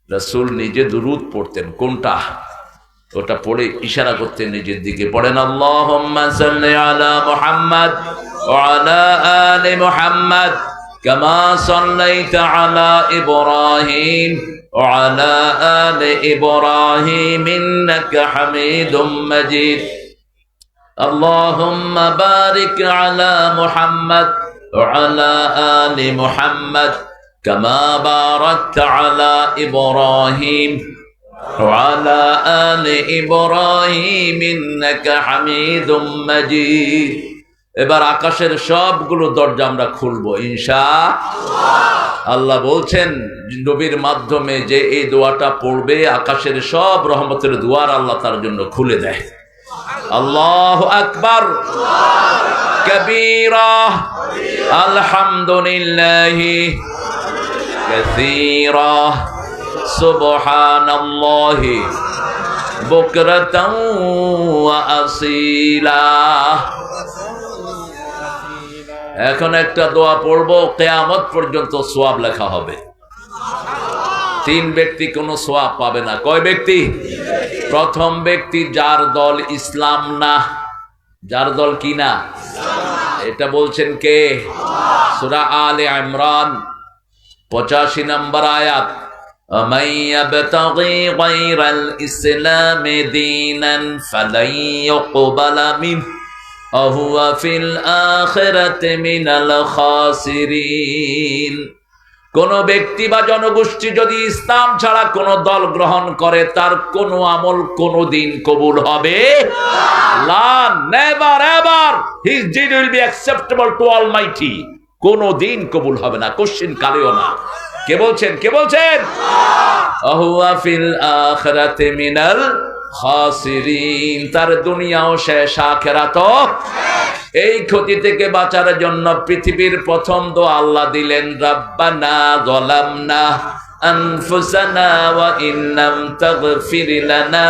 রাসূল নিজে দুরূদ পড়তেন। কোনটা? ওটা পড়ে ইশারা করতেন নিজের দিকে। পড়েন আল্লাহুম্মা সাল্লি আলা মুহাম্মাদ ওয়া আলা আলি মুহাম্মাদ কামা সাল্লাইতা আলা ইব্রাহিম ওয়া আলা আলি ইব্রাহিম ইন্নাকা হামিদুম মাজিদ। আল্লাহুম্মা বারিক আলা মুহাম্মাদ ওয়া আলা আলি মুহাম্মাদ কামা বারাকতা আলা ইব্রাহিম وعلى آل إبراهيم إنك حميد مجيد। এবার আকাশের সবগুলো দরজা আমরা খুলবো ইনশাআল্লাহ। আল্লাহ বলছেন নবীর মাধ্যমে যে এই দোয়াটা পড়বে আকাশের সব রহমতের দুয়ার আল্লাহ তার জন্য খুলে দেয়। আল্লাহু আকবার কবীরা আলহামদুলিল্লাহি কাসীরা সুবহানাল্লাহি বুকরাতাও ওয়া আসীলা। এখন একটা দোয়া পড়বো, কিয়ামত পর্যন্ত সওয়াব লেখা হবে। 3 ব্যক্তি কোনো সওয়াব পাবে না। কয় ব্যক্তি? প্রথম ব্যক্তি যার দল ইসলাম না। যার দল কি না? এটা বলছেন কে? সূরা আলে ইমরান 85 নম্বর আয়াত। ومن يبتغي غير الإسلام دينا فلن يقبل منه وهو في الآخرة من الخاسرين। কোন ব্যক্তি বা জনগোষ্ঠী যদি ইসলাম ছাড়া কোন দল গ্রহণ করে তার কোন আমল কোনদিন কবুল হবে না। Never ever his did will be acceptable two Almighty. কোনদিন কবুল হবে না, কোশ্চেন কালেও না। কে বলছেন? কে বলছেন? আহুয়া ফিল আখিরাতি মিনাল খাসিরিন। তার দুনিয়াও শেষ, আখিরাতও। এই ক্ষতি থেকে বাঁচার জন্য পৃথিবীর প্রথম দোয়া আল্লাহ দিলেন, রাব্বানা যালামনা আনফুসানা ওয়া ইল্লাম তাগফির লানা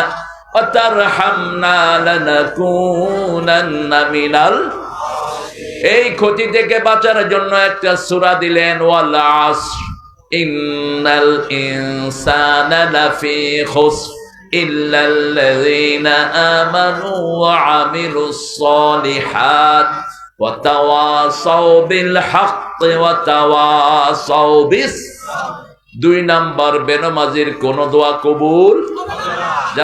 ওয়া তারহামনা লানাকুনান্না মিনাল। এই ক্ষতি থেকে বাঁচার জন্য একটা সূরা দিলেন, ওয়াল আসর ইন্নাল ইনসানা লাফি খুসর ইল্লাল্লাযীনা আমানু ওয়া আমিলুস সালিহাত ওয়া তাওয়াসাউ বিল হাক্কি ওয়া তাওয়াসাউ বিস। 2 নাম্বার, বেনামাজির কোন দোয়া কবুল